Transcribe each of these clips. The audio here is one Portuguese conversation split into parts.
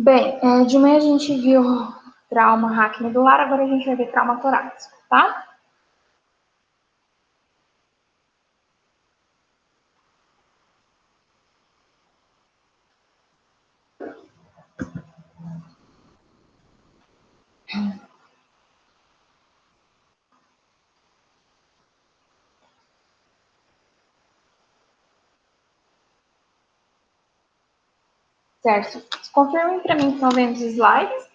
Bem, de manhã a gente viu trauma raquimedular, agora a gente vai ver trauma torácico, tá? Certo. Confirmem para mim que estão vendo os slides.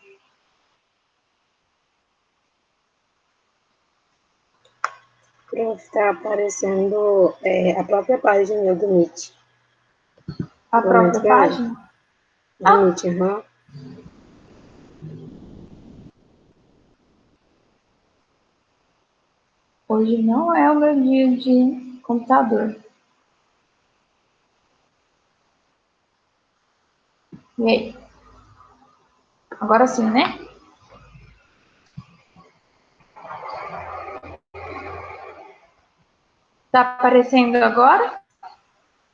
Está aparecendo a própria página do Meet. A própria página? Do Meet, uhum. Hoje não é o meu dia de computador. E aí? Agora sim, né? Tá aparecendo agora?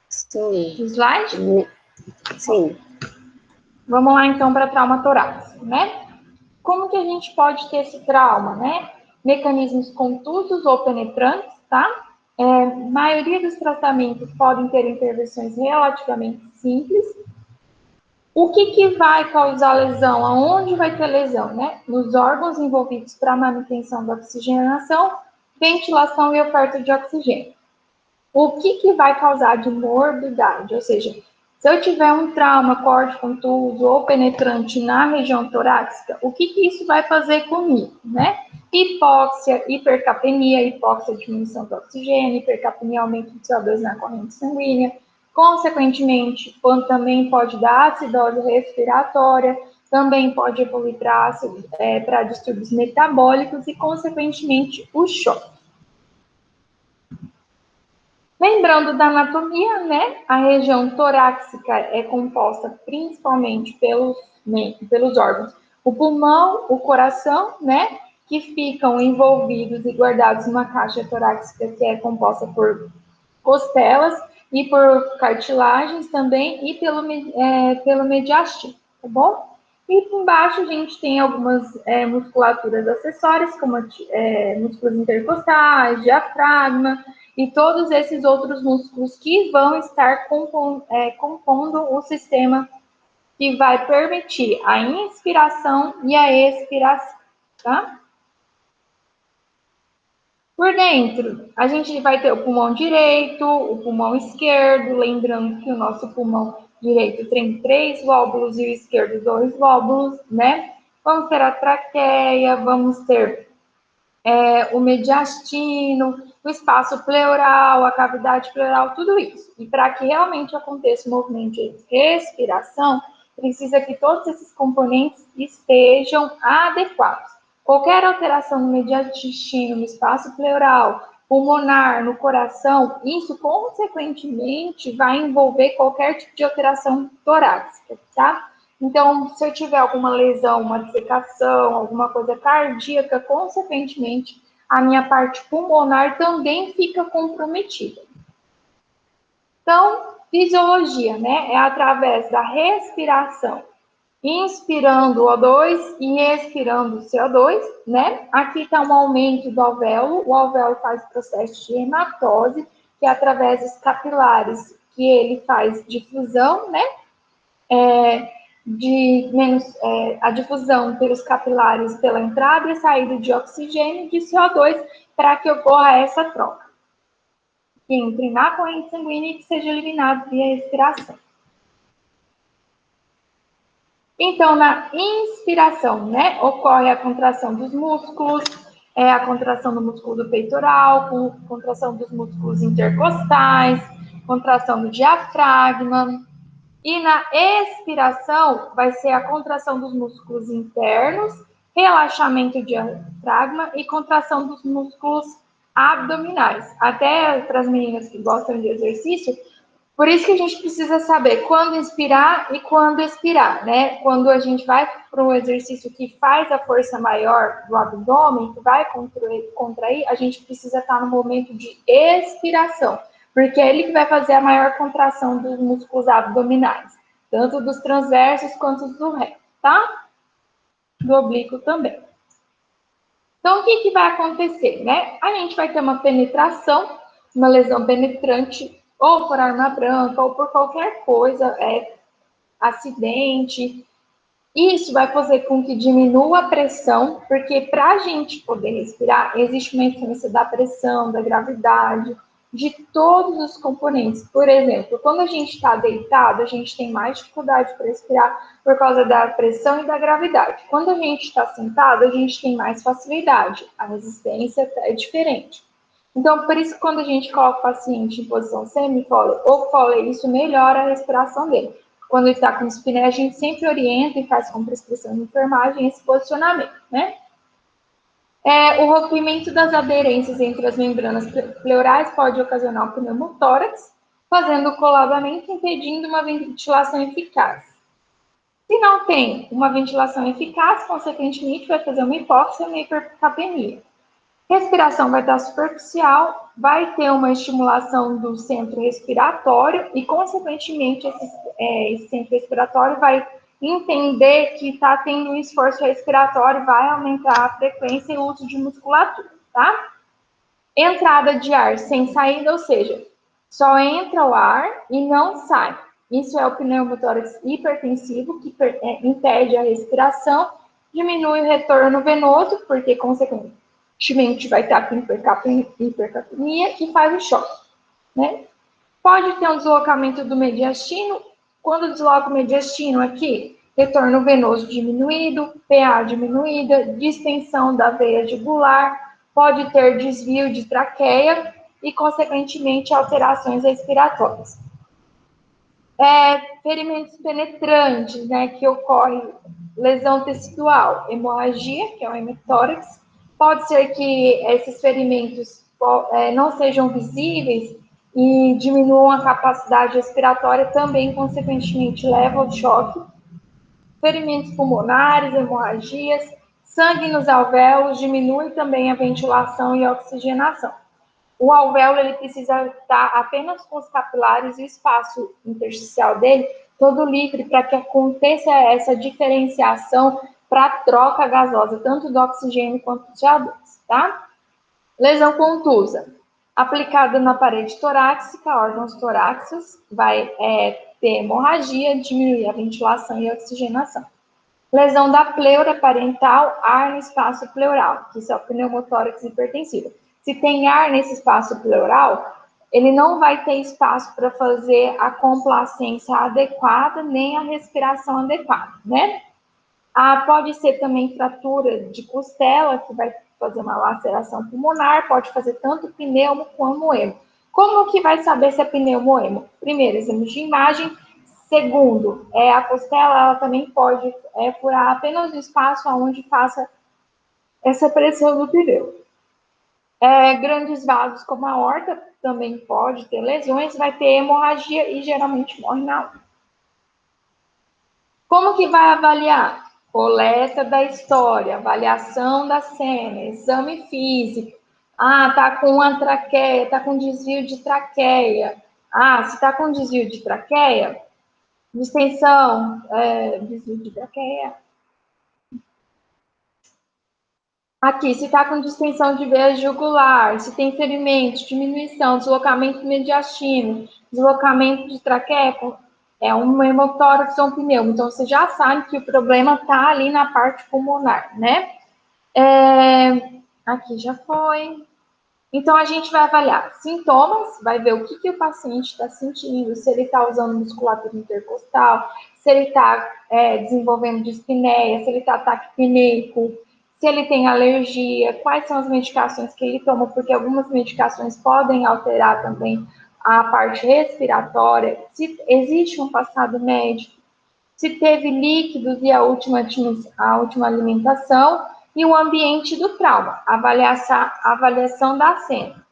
Sim. O slide? Sim. Vamos lá, então, para trauma torácico, né? Como que a gente pode ter esse trauma, né? Mecanismos contusos ou penetrantes, tá? Maioria dos tratamentos podem ter intervenções relativamente simples. O que vai causar lesão? Aonde vai ter lesão, né? Nos órgãos envolvidos para a manutenção da oxigenação, ventilação e oferta de oxigênio. O que vai causar de morbidade? Ou seja, se eu tiver um trauma corte contuso ou penetrante na região torácica, o que isso vai fazer comigo, né? Hipóxia, hipercapnia, hipóxia, diminuição do oxigênio, hipercapnia, aumento do CO2 na corrente sanguínea. Consequentemente, também pode dar acidose respiratória, também pode evoluir para distúrbios metabólicos e, consequentemente, o choque. Lembrando da anatomia, né? A região torácica é composta principalmente pelos órgãos, o pulmão, o coração, né? Que ficam envolvidos e guardados numa caixa torácica que é composta por costelas e por cartilagens também e pelo mediastino, tá bom? E por baixo a gente tem algumas musculaturas acessórias, como músculos intercostais, diafragma, e todos esses outros músculos que vão estar compondo o sistema que vai permitir a inspiração e a expiração, tá? Por dentro, a gente vai ter o pulmão direito, o pulmão esquerdo, lembrando que o nosso pulmão direito tem 3 lóbulos e o esquerdo 2 lóbulos, né? Vamos ter a traqueia, vamos ter o mediastino, o espaço pleural, a cavidade pleural, tudo isso. E para que realmente aconteça o movimento de respiração, precisa que todos esses componentes estejam adequados. Qualquer alteração no mediastino, no espaço pleural, pulmonar, no coração, isso consequentemente vai envolver qualquer tipo de alteração torácica, tá? Então, se eu tiver alguma lesão, uma dissecação, alguma coisa cardíaca, consequentemente, a minha parte pulmonar também fica comprometida. Então, fisiologia, né? É através da respiração, inspirando O2 e expirando CO2, né? Aqui está um aumento do alvéolo. O alvéolo faz o processo de hematose, que é através dos capilares que ele faz difusão, né? A difusão pelos capilares pela entrada e saída de oxigênio e de CO2 para que ocorra essa troca. Que entre na corrente sanguínea e que seja eliminado via respiração. Então, na inspiração, né, ocorre a contração dos músculos, a contração do músculo do peitoral, contração dos músculos intercostais, contração do diafragma. E na expiração, vai ser a contração dos músculos internos, relaxamento do diafragma e contração dos músculos abdominais. Até para as meninas que gostam de exercício, por isso que a gente precisa saber quando inspirar e quando expirar, né? Quando a gente vai para um exercício que faz a força maior do abdômen, que vai contrair, a gente precisa estar no momento de expiração, porque é ele que vai fazer a maior contração dos músculos abdominais, tanto dos transversos quanto do reto, tá? Do oblíquo também. Então, o que vai acontecer, né? A gente vai ter uma penetração, uma lesão penetrante, ou por arma branca, ou por qualquer coisa, acidente. Isso vai fazer com que diminua a pressão, porque para a gente poder respirar, existe uma influência da pressão, da gravidade, de todos os componentes. Por exemplo, quando a gente está deitado, a gente tem mais dificuldade para respirar por causa da pressão e da gravidade. Quando a gente está sentado, a gente tem mais facilidade. A resistência é diferente. Então, por isso, quando a gente coloca o paciente em posição semi-Foley ou Foley, isso melhora a respiração dele. Quando ele está com espiné, a gente sempre orienta e faz com prescrição de enfermagem esse posicionamento, né? O rompimento das aderências entre as membranas pleurais pode ocasionar um pneumotórax, fazendo o coladamento, impedindo uma ventilação eficaz. Se não tem uma ventilação eficaz, consequentemente, vai fazer uma hipóxia e uma hipercapnia. Respiração vai estar superficial, vai ter uma estimulação do centro respiratório e, consequentemente, esse centro respiratório vai entender que está tendo um esforço respiratório, vai aumentar a frequência e o uso de musculatura, tá? Entrada de ar sem saída, ou seja, só entra o ar e não sai. Isso é o pneumotórax hipertensivo, que impede a respiração, diminui o retorno venoso, porque, consequentemente, vai estar com hipercapnia e faz o choque, né? Pode ter um deslocamento do mediastino. Quando desloca o mediastino aqui, retorno venoso diminuído, PA diminuída, distensão da veia jugular, pode ter desvio de traqueia e, consequentemente, alterações respiratórias. Ferimentos penetrantes, né, que ocorre lesão tecidual, hemorragia, que é o hemitórax. Pode ser que esses ferimentos não sejam visíveis e diminuam a capacidade respiratória, também, consequentemente, leva ao choque. Ferimentos pulmonares, hemorragias, sangue nos alvéolos, diminui também a ventilação e a oxigenação. O alvéolo ele precisa estar apenas com os capilares e o espaço intersticial dele todo livre para que aconteça essa diferenciação para a troca gasosa, tanto do oxigênio quanto do CO2, tá? Lesão contusa. Aplicada na parede torácica, órgãos torácicos, vai ter hemorragia, diminuir a ventilação e a oxigenação. Lesão da pleura parental, ar no espaço pleural, que isso é o pneumotórax hipertensivo. Se tem ar nesse espaço pleural, ele não vai ter espaço para fazer a complacência adequada, nem a respiração adequada, né? Pode ser também fratura de costela, que vai fazer uma laceração pulmonar, pode fazer tanto pneumo como hemo. Como que vai saber se é pneumo ou hemo? Primeiro, exame de imagem. Segundo, a costela ela também pode furar apenas o espaço onde faça essa pressão do pneu. Grandes vasos como a aorta também pode ter lesões, vai ter hemorragia e geralmente morre na hora. Como que vai avaliar? Coleta da história, avaliação da cena, exame físico. Tá com uma traqueia, tá com desvio de traqueia. Se tá com desvio de traqueia, distensão, desvio de traqueia. Aqui, se está com distensão de veia jugular, se tem ferimento, diminuição, deslocamento mediastino, deslocamento de traqueia, é um hemotórax ou um pneumo. Então, você já sabe que o problema está ali na parte pulmonar, né? Aqui já foi. Então, a gente vai avaliar sintomas, vai ver o que o paciente está sentindo, se ele está usando musculatura intercostal, se ele está desenvolvendo dispneia, se ele está taquipneico, se ele tem alergia, quais são as medicações que ele toma, porque algumas medicações podem alterar também a parte respiratória, se existe um passado médico, se teve líquidos e a última alimentação, e o ambiente do trauma, avaliação da cena.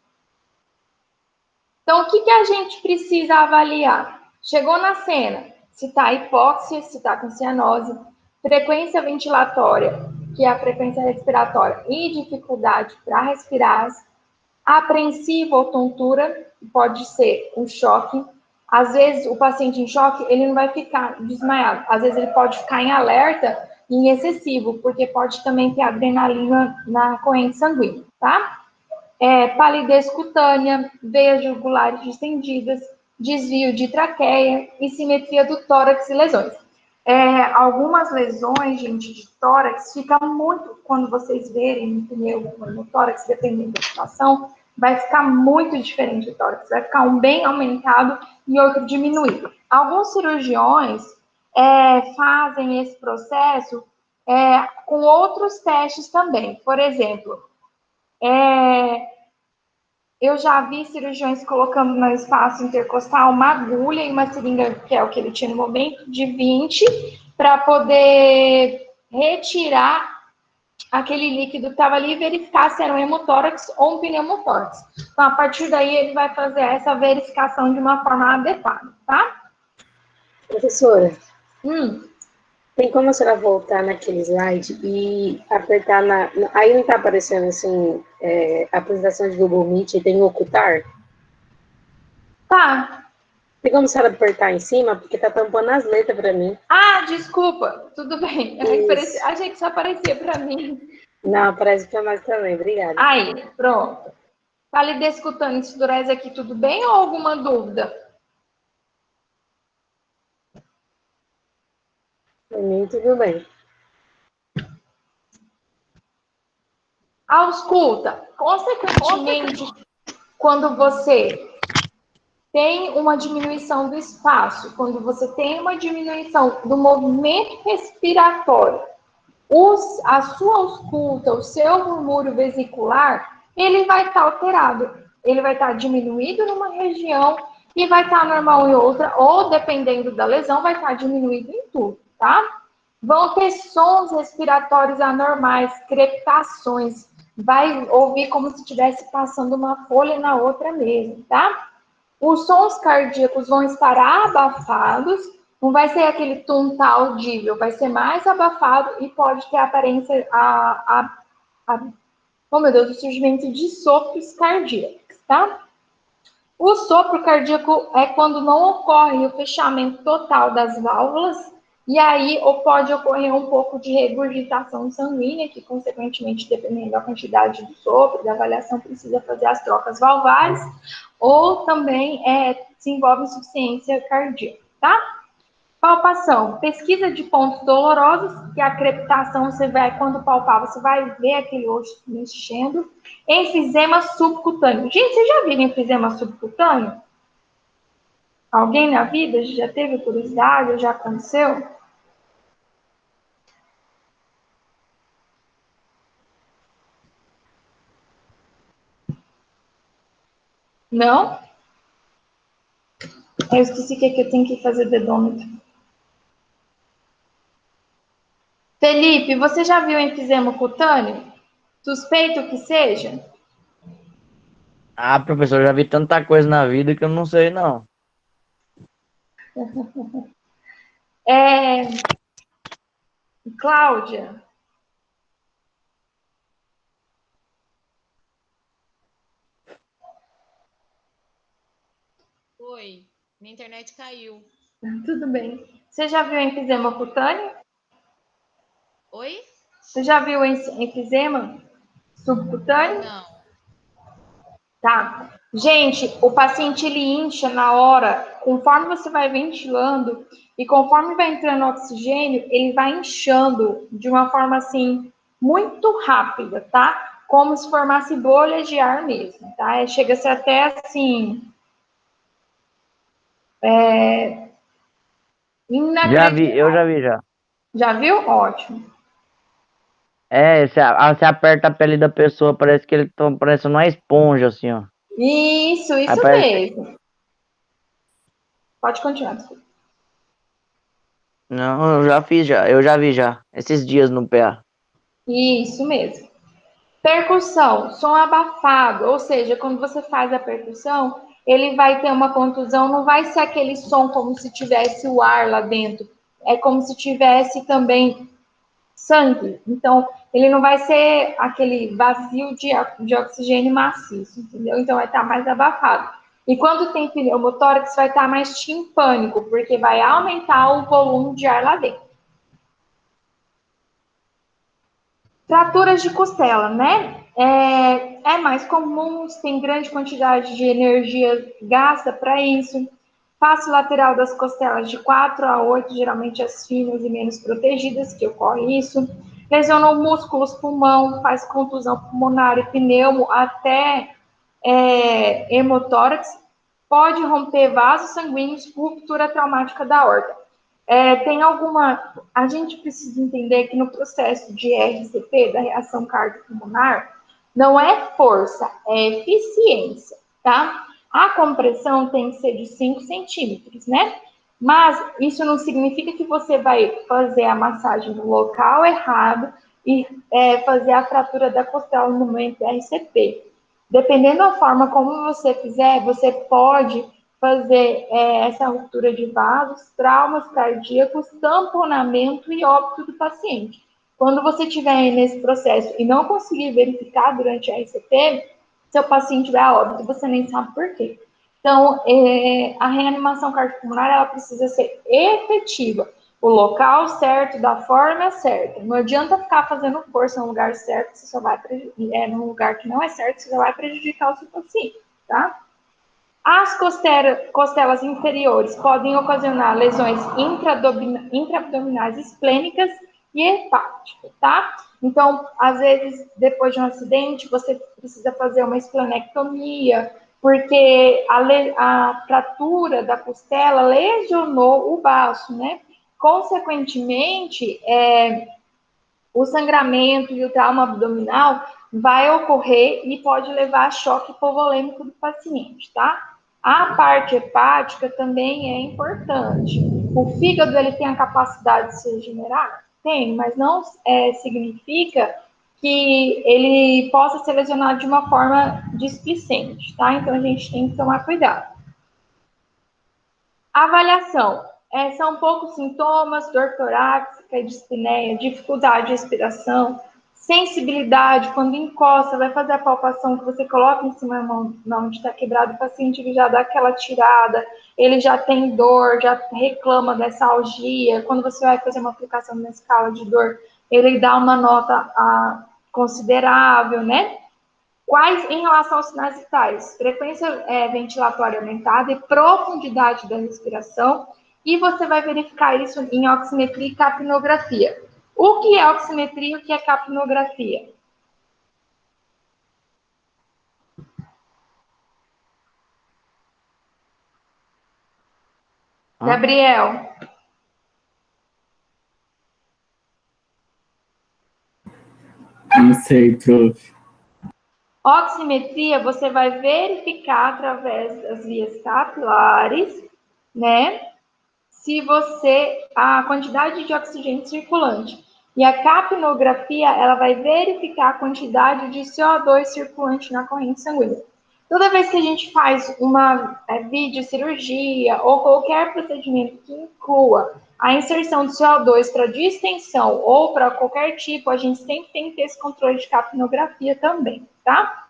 Então, o que a gente precisa avaliar? Chegou na cena, se está hipóxia, se está com cianose, frequência ventilatória, que é a frequência respiratória, e dificuldade para respirar, apreensivo ou tontura, pode ser um choque, Às vezes, o paciente em choque, ele não vai ficar desmaiado. Às vezes, ele pode ficar em alerta e em excessivo, porque pode também ter adrenalina na corrente sanguínea, tá? Palidez cutânea, veias jugulares distendidas, desvio de traqueia e simetria do tórax e lesões. Algumas lesões, gente, de tórax, fica muito, quando vocês verem no pneu, no tórax, dependendo da situação, vai ficar muito diferente o tórax, vai ficar um bem aumentado e outro diminuído. Alguns cirurgiões fazem esse processo com outros testes também. Por exemplo, eu já vi cirurgiões colocando no espaço intercostal uma agulha e uma seringa, que é o que ele tinha no momento, de 20, para poder retirar aquele líquido que estava ali e verificar se era um hemotórax ou um pneumotórax. Então, a partir daí, ele vai fazer essa verificação de uma forma adequada, tá? Professora, Hum. tem como a senhora voltar naquele slide e apertar aí não está aparecendo assim, a apresentação de Google Meet e tem ocultar? Tá. Tem como a senhora apertar em cima? Porque tá tampando as letras para mim. Ah, desculpa. Tudo bem. Achei que só aparecia para mim. Não, parece que é mais também. Obrigada. Aí, pronto. Palidez cutânea, sudorese aqui, tudo bem ou alguma dúvida? Para mim, tudo bem. Ausculta. Consequentemente, quando você tem uma diminuição do espaço, quando você tem uma diminuição do movimento respiratório, a sua ausculta, o seu murmúrio vesicular, ele vai estar alterado. Ele vai estar diminuído numa região e vai estar normal em outra, ou dependendo da lesão, vai estar diminuído em tudo, tá? Vão ter sons respiratórios anormais, crepitações, vai ouvir como se estivesse passando uma folha na outra mesmo, tá? Os sons cardíacos vão estar abafados, não vai ser aquele tum tá audível, vai ser mais abafado e pode ter aparência, oh meu Deus, o surgimento de sopros cardíacos, tá? O sopro cardíaco é quando não ocorre o fechamento total das válvulas, e aí pode ocorrer um pouco de regurgitação sanguínea, que, consequentemente, dependendo da quantidade do sopro, da avaliação, precisa fazer as trocas valvares, ou também se envolve insuficiência cardíaca, tá? Palpação, pesquisa de pontos dolorosos, que a crepitação você vai, quando palpar, você vai ver aquele osso mexendo. Enfisema subcutâneo. Gente, vocês já viram enfisema subcutâneo? Alguém na vida já teve curiosidade, já aconteceu? Não? Eu esqueci que eu tenho que fazer dedômetro. Felipe, você já viu enfisema cutâneo? Suspeito que seja? Ah, professor, já vi tanta coisa na vida que eu não sei, não. Cláudia. Oi, minha internet caiu. Tudo bem. Você já viu enfisema cutâneo? Oi? Você já viu enfisema subcutâneo? Não. Tá. Gente, o paciente ele incha na hora, conforme você vai ventilando e conforme vai entrando oxigênio, ele vai inchando de uma forma assim muito rápida, tá? Como se formasse bolhas de ar mesmo, tá? Chega a ser até assim Já vi, eu já inacreditável. vi já. Já viu? Ótimo. Você aperta a pele da pessoa, parece que ele tá parecendo uma esponja, assim, ó. Isso Aí parece... mesmo. Pode continuar, desculpa. Não, eu já vi já, esses dias no PA. Isso mesmo. Percussão, som abafado, ou seja, quando você faz a percussão, ele vai ter uma contusão, não vai ser aquele som como se tivesse o ar lá dentro, é como se tivesse também sangue. Então, ele não vai ser aquele vazio de oxigênio maciço, entendeu? Então, vai estar mais abafado. E quando tem pneumotórax, vai estar mais timpânico, porque vai aumentar o volume de ar lá dentro. Fraturas de costela, né? É mais comum, tem grande quantidade de energia gasta para isso. Face lateral das costelas de 4 a 8, geralmente as finas e menos protegidas, que ocorre isso. Lesionou músculos, pulmão, faz contusão pulmonar e pneumo, até hemotórax. Pode romper vasos sanguíneos por ruptura traumática da aorta. Tem alguma... A gente precisa entender que no processo de RCP, da reação cardiopulmonar, não é força, é eficiência, tá? A compressão tem que ser de 5 centímetros, né? Mas isso não significa que você vai fazer a massagem no local errado e fazer a fratura da costela no momento da RCP. Dependendo da forma como você fizer, você pode fazer essa ruptura de vasos, traumas cardíacos, tamponamento e óbito do paciente. Quando você estiver nesse processo e não conseguir verificar durante a RCP, seu paciente vai a óbito, você nem sabe por quê. Então, a reanimação cardiopulmonar, ela precisa ser efetiva. O local certo, da forma certa. Não adianta ficar fazendo força no lugar certo, você só vai num lugar que não é certo, você só vai prejudicar o seu paciente, tá? As costelas inferiores podem ocasionar lesões intraabdominais esplênicas e hepáticas, tá? Então, às vezes, depois de um acidente, você precisa fazer uma esplenectomia, porque a fratura da costela lesionou o baço, né? Consequentemente, o sangramento e o trauma abdominal vai ocorrer e pode levar a choque hipovolêmico do paciente, tá? A parte hepática também é importante. O fígado, ele tem a capacidade de se regenerar? Tem, mas não significa que ele possa ser lesionado de uma forma displicente, tá? Então, a gente tem que tomar cuidado. Avaliação. São poucos sintomas, dor torácica, dispneia, dificuldade de respiração, sensibilidade, quando encosta, vai fazer a palpação que você coloca em cima da mão onde está quebrado, o paciente ele já dá aquela tirada, ele já tem dor, já reclama dessa algia, quando você vai fazer uma aplicação na escala de dor, ele dá uma nota considerável, né? Quais em relação aos sinais vitais? Frequência ventilatória aumentada e profundidade da respiração. E você vai verificar isso em oximetria e capnografia. O que é oximetria e o que é capnografia? Gabriel. Não sei, prof. Oximetria, você vai verificar através das vias capilares, né? Se a quantidade de oxigênio circulante. E a capnografia, ela vai verificar a quantidade de CO2 circulante na corrente sanguínea. Toda vez que a gente faz uma videocirurgia ou qualquer procedimento que inclua a inserção de CO2 para distensão ou para qualquer tipo, a gente sempre tem que ter esse controle de capnografia também, tá?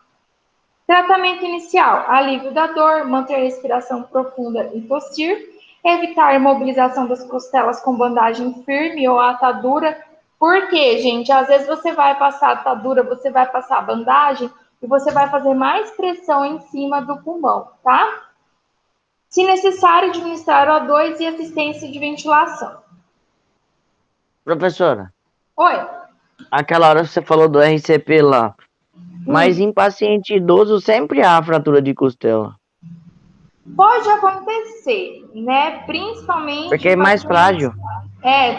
Tratamento inicial, alívio da dor, manter a respiração profunda e tossir, evitar a imobilização das costelas com bandagem firme ou atadura. Por quê, gente? Às vezes você vai passar atadura, você vai passar bandagem e você vai fazer mais pressão em cima do pulmão, tá? Se necessário, administrar O2 e assistência de ventilação. Professora, Oi. aquela hora você falou do RCP lá. Mas em paciente idoso sempre há fratura de costela. Pode acontecer, né? Principalmente... Porque é mais frágil.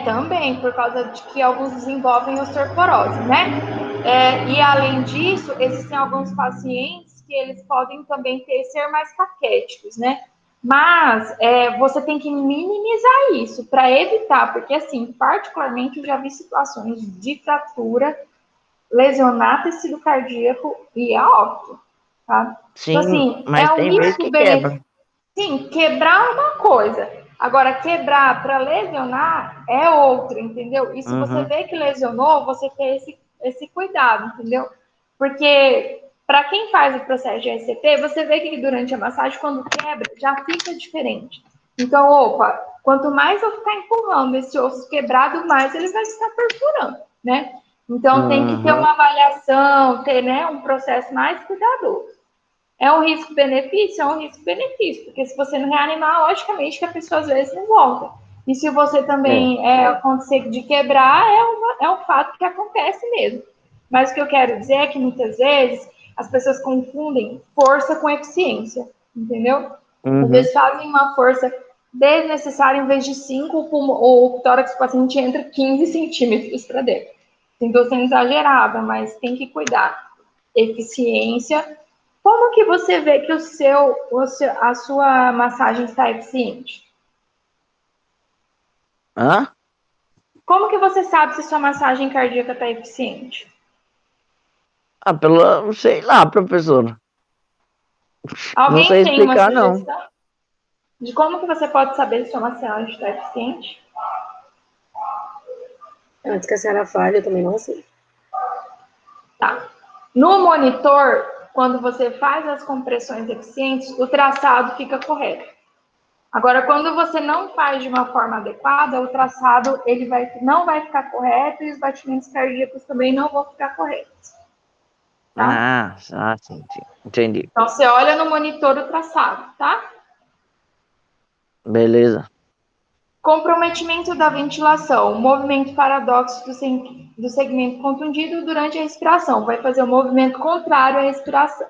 Também, por causa de que alguns desenvolvem osteoporose, né? E além disso, existem alguns pacientes que eles podem também ser mais caquéticos, né? Mas você tem que minimizar isso para evitar, porque assim, particularmente eu já vi situações de fratura, lesionar tecido cardíaco e a óbito, tá? Sim, então, assim, mas um tem vezes que risco-benefício. quebra. Sim, quebrar é uma coisa. Agora, quebrar para lesionar é outra, entendeu? E se você vê que lesionou, você tem esse cuidado, entendeu? Porque Para quem faz o processo de RCP, você vê que durante a massagem, quando quebra, já fica diferente. Então, opa, quanto mais eu ficar empurrando esse osso quebrado, mais ele vai ficar perfurando, né? Então, tem que ter uma avaliação, ter, né, um processo mais cuidadoso. É um risco-benefício? É um risco-benefício, porque se você não reanimar, logicamente que a pessoa às vezes não volta. E se você também acontecer de quebrar, é um fato que acontece mesmo. Mas o que eu quero dizer é que muitas vezes as pessoas confundem força com eficiência, entendeu? Às vezes fazem uma força desnecessária, em vez de 5, o tórax do paciente entra 15 centímetros para dentro. Estou sendo exagerada, mas tem que cuidar. Eficiência. Como que você vê que a sua massagem está eficiente? Hã? Como que você sabe se sua massagem cardíaca está eficiente? Ah, pelo, sei lá, professora. Não Alguém sei tem uma explicar, não. sugestão de como que você pode saber se sua massagem está eficiente? Antes que a senhora fale, eu também não sei. Tá. No monitor, quando você faz as compressões eficientes, o traçado fica correto. Agora, quando você não faz de uma forma adequada, o traçado não vai ficar correto e os batimentos cardíacos também não vão ficar corretos. Tá? Sim, sim. Entendi. Então, você olha no monitor o traçado, tá? Beleza. Comprometimento da ventilação, o movimento paradoxo do segmento contundido durante a respiração. Vai fazer o movimento contrário à respiração.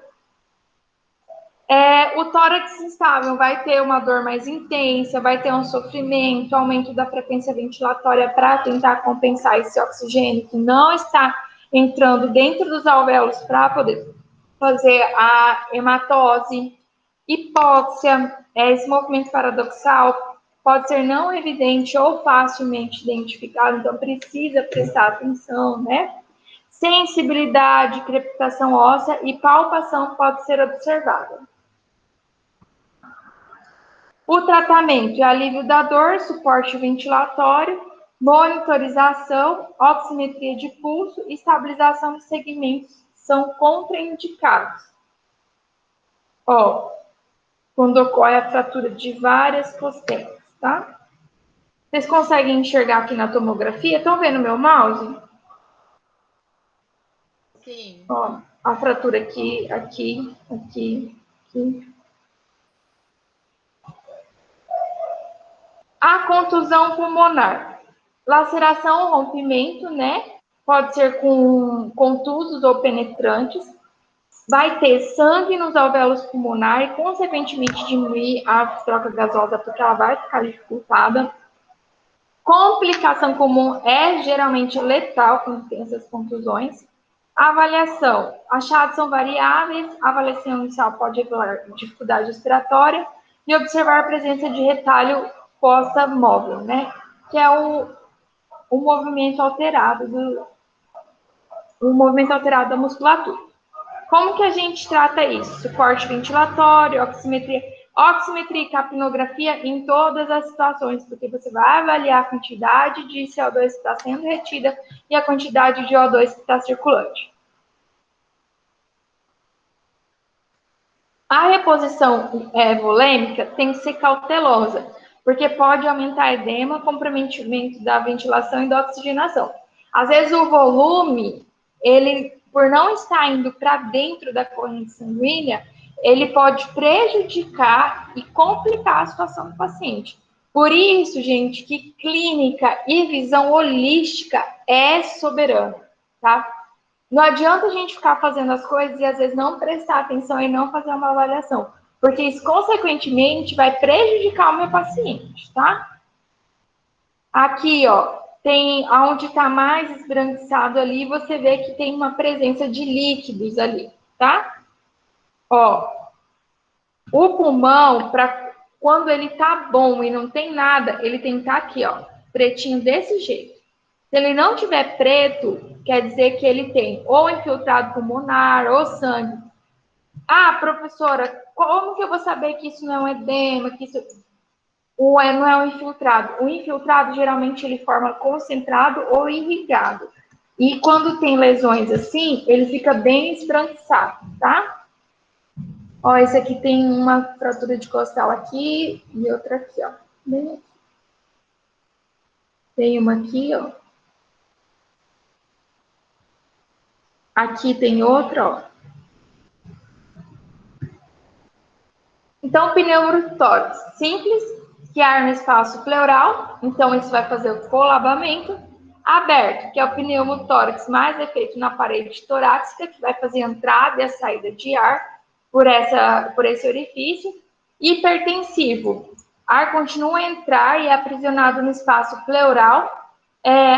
O tórax instável vai ter uma dor mais intensa, vai ter um sofrimento, aumento da frequência ventilatória para tentar compensar esse oxigênio que não está entrando dentro dos alvéolos para poder fazer a hematose, hipóxia, esse movimento paradoxal pode ser não evidente ou facilmente identificado, então precisa prestar atenção, né? Sensibilidade, crepitação óssea e palpação pode ser observada. O tratamento é alívio da dor, suporte ventilatório, monitorização, oximetria de pulso e estabilização de segmentos são contraindicados. Quando ocorre a fratura de várias costelas, tá? Vocês conseguem enxergar aqui na tomografia? Estão vendo meu mouse? Sim. A fratura aqui, aqui, aqui, aqui. A contusão pulmonar. Laceração, rompimento, né? Pode ser com contusos ou penetrantes. Vai ter sangue nos alvéolos pulmonares e, consequentemente, diminuir a troca gasosa, porque ela vai ficar dificultada. Complicação comum é geralmente letal quando tem essas contusões. Avaliação. Achados são variáveis. A avaliação inicial pode revelar dificuldade respiratória e observar a presença de retalho fossa móvel, né? Que é o movimento alterado da musculatura. Como que a gente trata isso? Suporte ventilatório, oximetria e capnografia em todas as situações, porque você vai avaliar a quantidade de CO2 que está sendo retida e a quantidade de O2 que está circulante. A reposição volêmica tem que ser cautelosa, porque pode aumentar edema, comprometimento da ventilação e da oxigenação. Às vezes o volume, ele, por não estar indo para dentro da corrente sanguínea, ele pode prejudicar e complicar a situação do paciente. Por isso, gente, que clínica e visão holística é soberana, tá? Não adianta a gente ficar fazendo as coisas e às vezes não prestar atenção e não fazer uma avaliação, porque isso, consequentemente, vai prejudicar o meu paciente, tá? Aqui, tem aonde está mais esbranquiçado ali, você vê que tem uma presença de líquidos ali, tá? O pulmão, quando ele tá bom e não tem nada, ele tem que estar aqui, pretinho desse jeito. Se ele não tiver preto, quer dizer que ele tem ou infiltrado pulmonar ou sangue. Ah, professora, como que eu vou saber que isso não é um edema, que isso não é um infiltrado? O infiltrado, geralmente, ele forma concentrado ou irrigado. E quando tem lesões assim, ele fica bem esbranquiçado, tá? Ó, esse aqui tem uma fratura de costal aqui e outra aqui, ó. Bem aqui. Tem uma aqui, ó. Aqui tem outra, ó. Então, pneumotórax simples, que arma no espaço pleural. Então, isso vai fazer o colabamento. Aberto, que é o pneumotórax mais efeito na parede torácica, que vai fazer a entrada e a saída de ar por esse orifício. Hipertensivo, ar continua a entrar e é aprisionado no espaço pleural,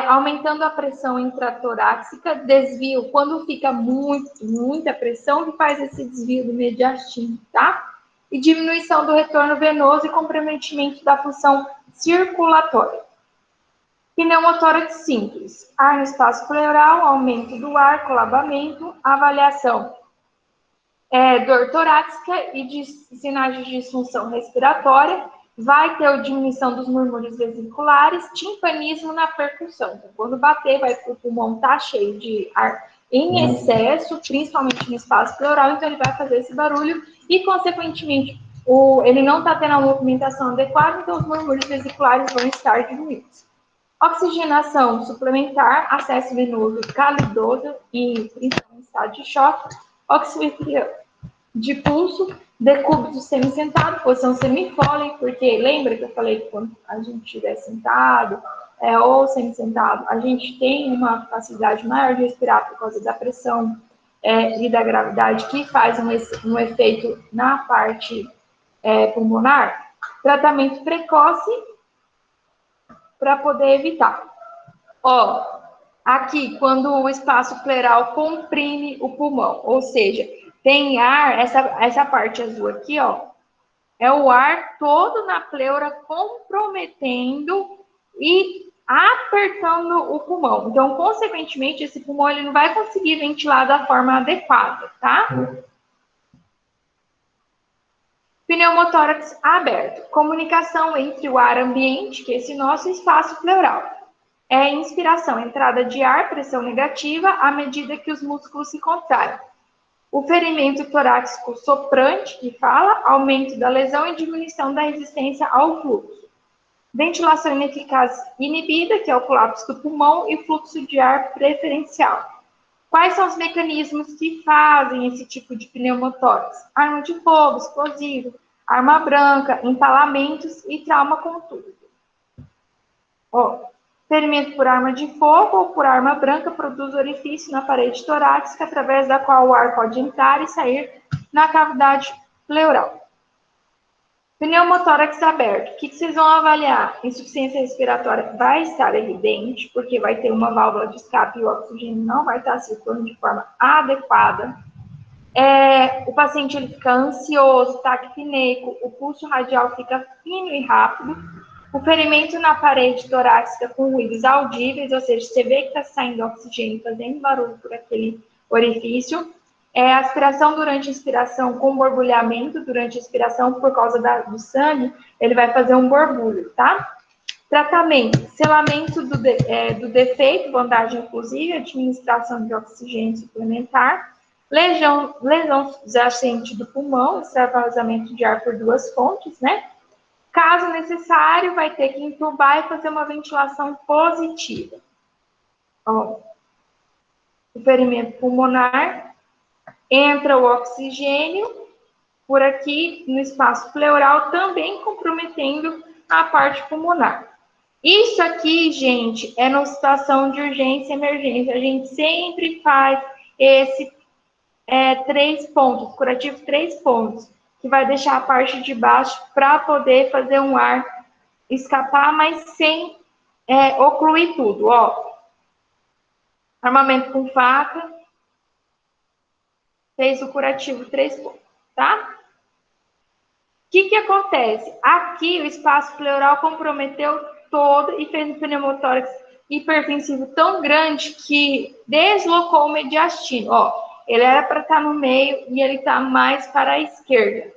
aumentando a pressão intratorácica, desvio, quando fica muita pressão, que faz esse desvio do mediastino, tá? E diminuição do retorno venoso e comprometimento da função circulatória. Pneumotórax simples, ar no espaço pleural, aumento do ar, colabamento, avaliação dor torácica e de sinais de disfunção respiratória, vai ter a diminuição dos murmúrios vesiculares, timpanismo na percussão. Então, quando bater, vai o pulmão tá cheio de ar em excesso, principalmente no espaço pleural, então ele vai fazer esse barulho e, consequentemente, ele não está tendo a movimentação adequada, então os murmúrios vesiculares vão estar diminuídos. Oxigenação suplementar, acesso venoso calidoso e principalmente em estado de choque, oximetria de pulso, decúbito semi-sentado, posição semifole, porque lembra que eu falei que quando a gente estiver sentado ou semi-sentado, a gente tem uma facilidade maior de respirar por causa da pressão e da gravidade que faz um efeito na parte pulmonar. Tratamento precoce para poder evitar. Ó, aqui, quando o espaço pleural comprime o pulmão, ou seja, tem ar, essa parte azul aqui, ó, é o ar todo na pleura comprometendo e apertando o pulmão. Então, consequentemente, esse pulmão ele não vai conseguir ventilar da forma adequada, tá? Pneumotórax aberto. Comunicação entre o ar ambiente, que é esse nosso espaço pleural. Inspiração, entrada de ar, pressão negativa, à medida que os músculos se contraem. O ferimento torácico soprante, que fala, aumento da lesão e diminuição da resistência ao fluxo. Ventilação ineficaz inibida, que é o colapso do pulmão, e fluxo de ar preferencial. Quais são os mecanismos que fazem esse tipo de pneumotórax? Arma de fogo, explosivo, arma branca, entalamentos e trauma contuso. Ferimento por arma de fogo ou por arma branca produz orifício na parede torácica, através da qual o ar pode entrar e sair na cavidade pleural. Pneumotórax aberto. O que vocês vão avaliar? Insuficiência respiratória vai estar evidente, porque vai ter uma válvula de escape e o oxigênio não vai estar circulando de forma adequada. O paciente ele fica ansioso, taquipneico, o pulso radial fica fino e rápido. O ferimento na parede torácica com ruídos audíveis, ou seja, você vê que está saindo oxigênio, fazendo barulho por aquele orifício. Aspiração durante a inspiração com borbulhamento durante a expiração por causa do sangue, ele vai fazer um borbulho, tá? Tratamento, selamento do defeito, bandagem inclusive, administração de oxigênio suplementar, lesão subjacente do pulmão, extravasamento de ar por duas fontes, né? Caso necessário, vai ter que entubar e fazer uma ventilação positiva. O ferimento pulmonar, entra o oxigênio por aqui no espaço pleural, também comprometendo a parte pulmonar. Isso aqui, gente, é na situação de urgência e emergência. A gente sempre faz esse 3 pontos, curativo 3 pontos, que vai deixar a parte de baixo para poder fazer um ar escapar, mas sem ocluir tudo, ó. Armamento com faca, fez o curativo 3 pontos, tá? O que acontece? Aqui o espaço pleural comprometeu todo e fez um pneumotórax hipertensivo tão grande que deslocou o mediastino, ó. Ele era para estar no meio e ele está mais para a esquerda.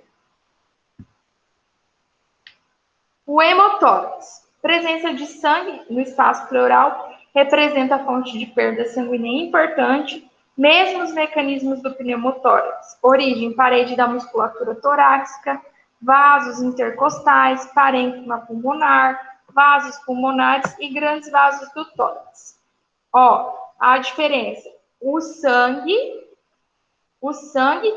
O hemotórax, presença de sangue no espaço pleural, representa a fonte de perda sanguínea importante, mesmo os mecanismos do pneumotórax, origem, parede da musculatura torácica, vasos intercostais, parênquima pulmonar, vasos pulmonares e grandes vasos do tórax. Ó, a diferença, o sangue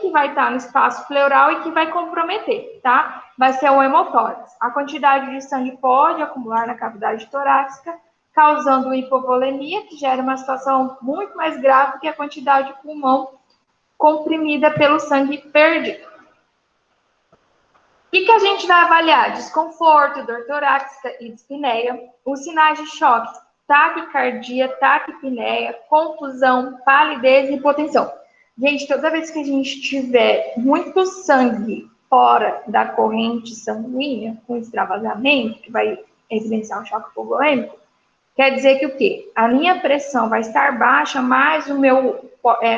que vai estar no espaço pleural e que vai comprometer, tá? Vai ser o hemotórax. A quantidade de sangue pode acumular na cavidade torácica, causando hipovolemia, que gera uma situação muito mais grave que a quantidade de pulmão comprimida pelo sangue perdido. O que a gente vai avaliar? Desconforto, dor torácica e dispneia, os sinais de choque, taquicardia, taquipneia, confusão, palidez e hipotensão. Gente, toda vez que a gente tiver muito sangue fora da corrente sanguínea, com extravasamento, que vai evidenciar um choque hipovolêmico, quer dizer que o quê? A minha pressão vai estar baixa, mas o meu,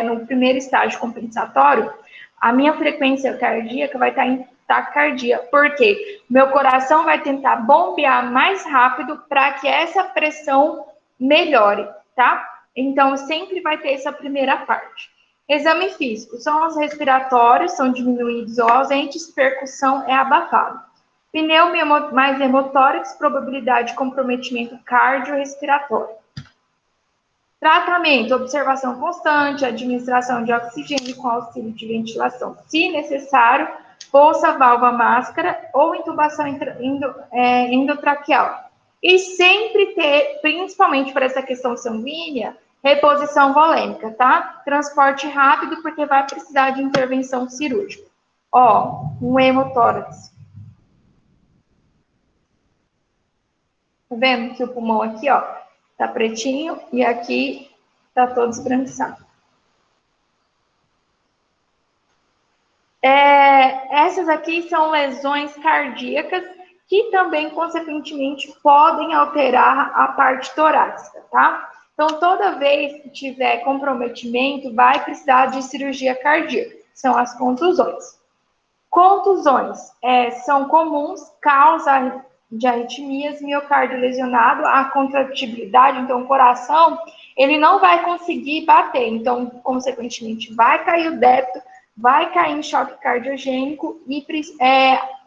no primeiro estágio compensatório, a minha frequência cardíaca vai estar em taquicardia. Por quê? Meu coração vai tentar bombear mais rápido para que essa pressão melhore, tá? Então, sempre vai ter essa primeira parte. Exame físico. São os respiratórios, são diminuídos ou ausentes, percussão é abafado. Pneu mais hemotórax, probabilidade de comprometimento cardiorrespiratório. Tratamento, observação constante, administração de oxigênio com auxílio de ventilação, se necessário, bolsa, válvula, máscara ou intubação endotraqueal. E sempre ter, principalmente para essa questão sanguínea, reposição volêmica, tá? Transporte rápido, porque vai precisar de intervenção cirúrgica. Ó, um hemotórax. Tá vendo que o pulmão aqui, ó, tá pretinho e aqui tá todo esbranquiçado. Essas aqui são lesões cardíacas que também, consequentemente, podem alterar a parte torácica, tá? Então, toda vez que tiver comprometimento, vai precisar de cirurgia cardíaca. São as contusões. Contusões são comuns, causa de arritmias, miocárdio lesionado, a contratibilidade, então o coração, ele não vai conseguir bater, então, consequentemente, vai cair o débito, vai cair em choque cardiogênico e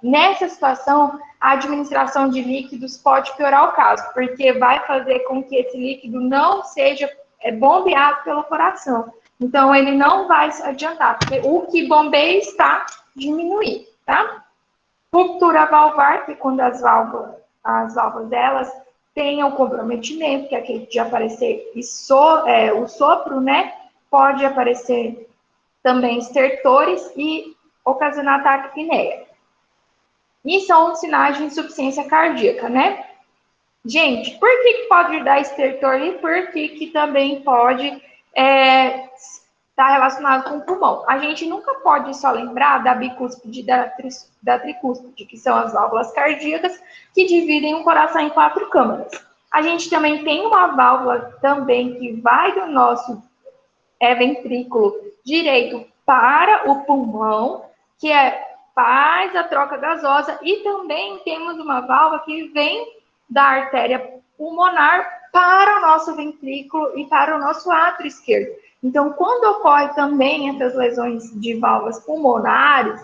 nessa situação, a administração de líquidos pode piorar o caso, porque vai fazer com que esse líquido não seja bombeado pelo coração. Então, ele não vai se adiantar, porque o que bombeia está diminuindo, tá? Ruptura valvar, que quando as válvulas delas tenham comprometimento, que é aquele de aparecer o sopro, né? Pode aparecer também estertores e ocasionar taquipneia. E são sinais de insuficiência cardíaca, né? Gente, por que pode dar estertor e por que também pode estar relacionado com o pulmão? A gente nunca pode só lembrar da bicúspide e da tricúspide, que são as válvulas cardíacas que dividem o coração em 4 câmaras. A gente também tem uma válvula também que vai do nosso ventrículo direito para o pulmão, que faz a troca gasosa, e também temos uma válvula que vem da artéria pulmonar para o nosso ventrículo e para o nosso átrio esquerdo. Então, quando ocorre também essas lesões de válvulas pulmonares,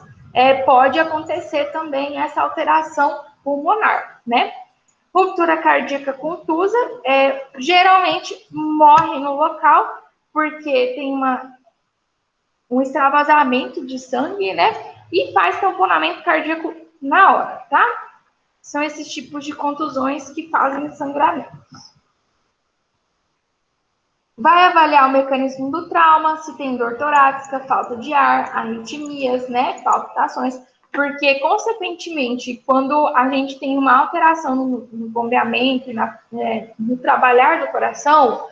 pode acontecer também essa alteração pulmonar, né? Ruptura cardíaca contusa, geralmente morre no local, porque tem um extravasamento de sangue, né? E faz tamponamento cardíaco na hora, tá? São esses tipos de contusões que fazem sangramento. Vai avaliar o mecanismo do trauma, se tem dor torácica, falta de ar, arritmias, né? Palpitações, porque, consequentemente, quando a gente tem uma alteração no bombeamento, no trabalhar do coração,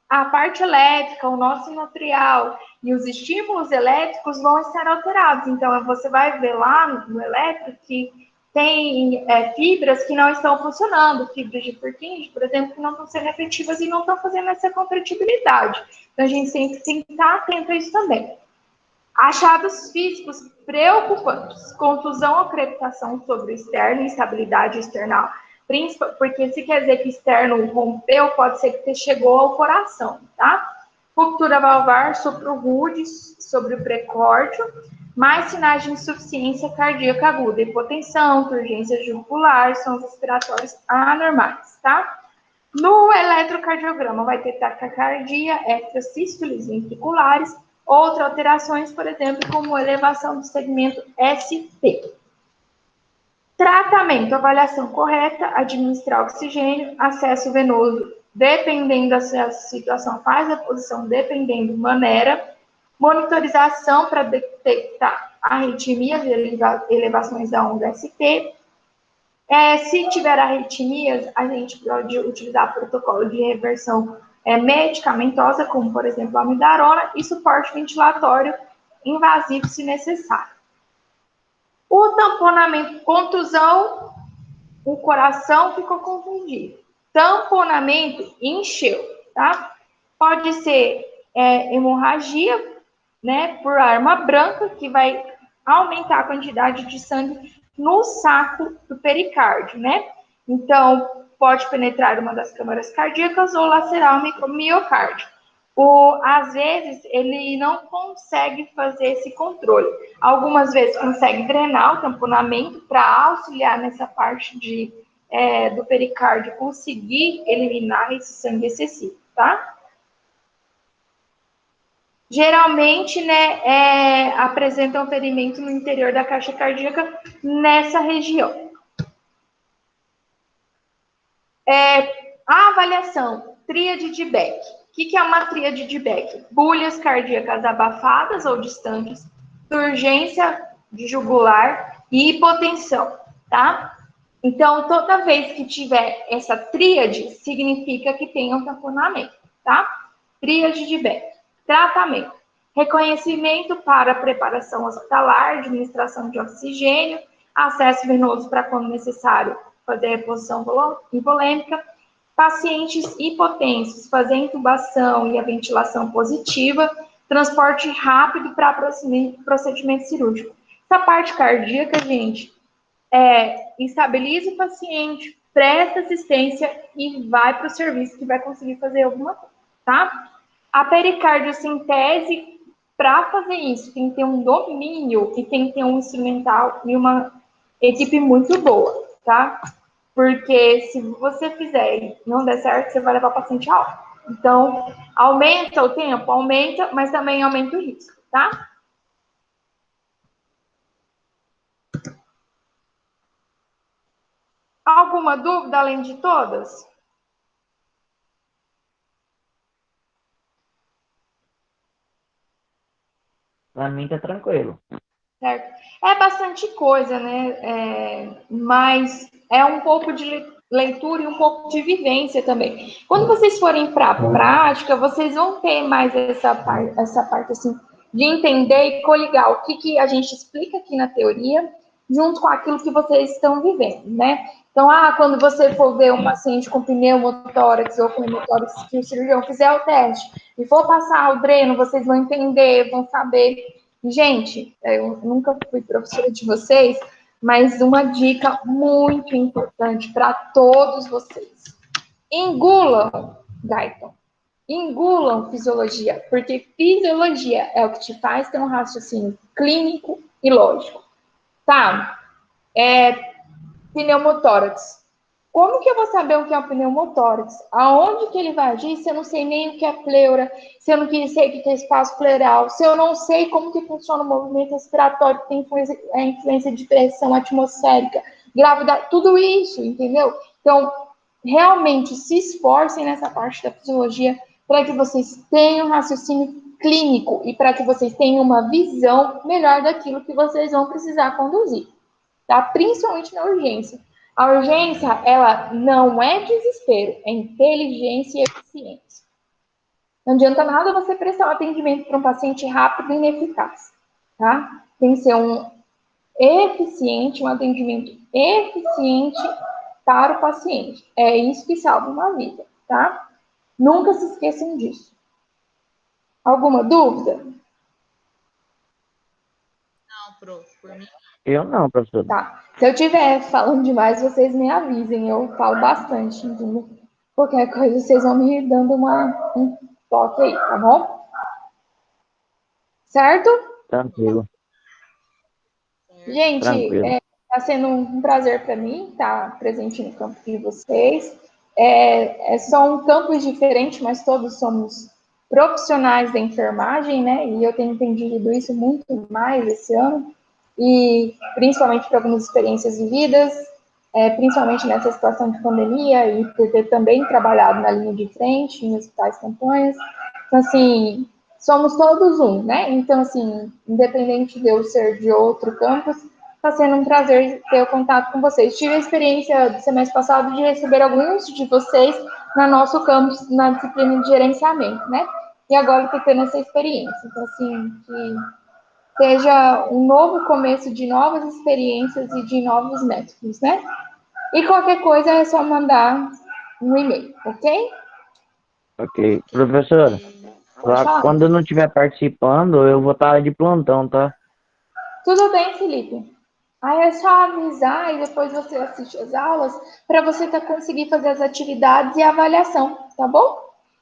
a parte elétrica, o nó sinoatrial e os estímulos elétricos vão estar alterados. Então, você vai ver lá no elétrico que tem fibras que não estão funcionando, fibras de Purkinje, por exemplo, que não estão sendo efetivas e não estão fazendo essa contratibilidade. Então, a gente tem que estar atento a isso também. Achados físicos preocupantes: contusão ou crepitação sobre o externo, instabilidade external Porque se quer dizer que o externo rompeu, pode ser que chegou ao coração, tá? Ruptura valvar, sopro rude sobre o precórdio, mais sinais de insuficiência cardíaca aguda, hipotensão, turgência jugular, sons respiratórios anormais, tá? No eletrocardiograma vai ter taquicardia, extrasístoles ventriculares, outras alterações, por exemplo, como elevação do segmento ST. Tratamento, avaliação correta, administrar oxigênio, acesso venoso, dependendo da situação, faz a posição, dependendo, maneira, monitorização para detectar arritmias e elevações da onda ST. Se tiver arritmias, a gente pode utilizar protocolo de reversão medicamentosa, como, por exemplo, a amidarona, e suporte ventilatório invasivo, se necessário. O tamponamento, contusão, o coração ficou confundido. Tamponamento, encheu, tá? Pode ser hemorragia, né, por arma branca, que vai aumentar a quantidade de sangue no saco do pericárdio, né? Então, pode penetrar uma das câmaras cardíacas ou lacerar o miocárdio. Às vezes, ele não consegue fazer esse controle. Algumas vezes consegue drenar o tamponamento para auxiliar nessa parte do pericárdio, conseguir eliminar esse sangue excessivo, tá? Geralmente, né, apresentam ferimento no interior da caixa cardíaca nessa região. A avaliação, tríade de Beck. O que é uma tríade de Beck? Bulhas cardíacas abafadas ou distantes, urgência de jugular e hipotensão, tá? Então, toda vez que tiver essa tríade, significa que tem um tamponamento, tá? Tríade de Beck. Tratamento. Reconhecimento para preparação hospitalar, administração de oxigênio, acesso venoso para, quando necessário, fazer reposição hivolêmica. Pacientes hipotensos, fazer intubação e a ventilação positiva, transporte rápido para procedimento cirúrgico. Essa parte cardíaca, gente, estabiliza o paciente, presta assistência e vai para o serviço que vai conseguir fazer alguma coisa, tá? A pericardiocintese, para fazer isso, tem que ter um domínio e tem que ter um instrumental e uma equipe muito boa, tá? Porque se você fizer e não der certo, você vai levar o paciente a óbito. Então, aumenta o tempo? Aumenta, mas também aumenta o risco, tá? Alguma dúvida além de todas? Pra mim tá tranquilo. Certo? É bastante coisa, né? Mas é um pouco de leitura e um pouco de vivência também. Quando vocês forem para a prática, vocês vão ter mais essa parte assim, de entender e coligar o que a gente explica aqui na teoria, junto com aquilo que vocês estão vivendo, né? Então, quando você for ver um paciente com pneumotórax ou com hemotórax, que o cirurgião fizer o teste e for passar o dreno, vocês vão entender, vão saber. Gente, eu nunca fui professora de vocês, mas uma dica muito importante para todos vocês. Engulam, Guyton. Engulam fisiologia, porque fisiologia é o que te faz ter um raciocínio clínico e lógico. Tá? Pneumotórax. Como que eu vou saber o que é o pneumotórax? Aonde que ele vai agir se eu não sei nem o que é pleura, se eu não sei o que é espaço pleural, se eu não sei como que funciona o movimento respiratório, que tem influência de pressão atmosférica, gravidade, tudo isso, entendeu? Então, realmente se esforcem nessa parte da fisiologia para que vocês tenham um raciocínio clínico e para que vocês tenham uma visão melhor daquilo que vocês vão precisar conduzir, tá? Principalmente na urgência. A urgência, ela não é desespero, é inteligência e eficiência. Não adianta nada você prestar um atendimento para um paciente rápido e ineficaz, tá? Tem que ser um atendimento eficiente para o paciente. É isso que salva uma vida, tá? Nunca se esqueçam disso. Alguma dúvida? Não, prof, por mim. Eu não, professor. Tá. Se eu estiver falando demais, vocês me avisem. Eu falo bastante, entendeu? Qualquer coisa, vocês vão me dando um toque aí, tá bom? Certo? Tranquilo, Gente, tranquilo. está sendo um prazer para mim estar presente no campo de vocês. São campos diferentes, mas todos somos profissionais da enfermagem, né? E eu tenho entendido isso muito mais esse ano, e principalmente por algumas experiências vividas, principalmente nessa situação de pandemia e por ter também trabalhado na linha de frente, em hospitais campanhas. Então, assim, somos todos um, né? Então, assim, independente de eu ser de outro campus, está sendo um prazer ter o contato com vocês. Tive a experiência do semestre passado de receber alguns de vocês na nosso campus, na disciplina de gerenciamento, né? E agora estou tendo essa experiência. Então, assim, que seja um novo começo de novas experiências e de novos métodos, né? E qualquer coisa é só mandar um e-mail, ok? Ok. Professora, Pode falar. quando eu não estiver participando, eu vou estar de plantão, tá? Tudo bem, Felipe. Aí é só avisar e depois você assiste as aulas para você conseguir fazer as atividades e a avaliação, tá bom?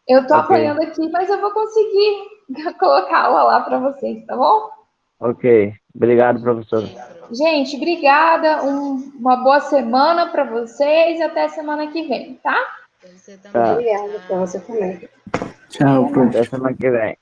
Eu tô Ok, apanhando aqui, mas eu vou conseguir colocar a aula lá para vocês, tá bom? ok. Obrigado, professora. Ok, prof. Gente, obrigada. Uma boa semana para vocês e até semana que vem, tá? Pra você Tá. também. Obrigada, para você Tchau. também. Tchau, prof. Até semana que vem.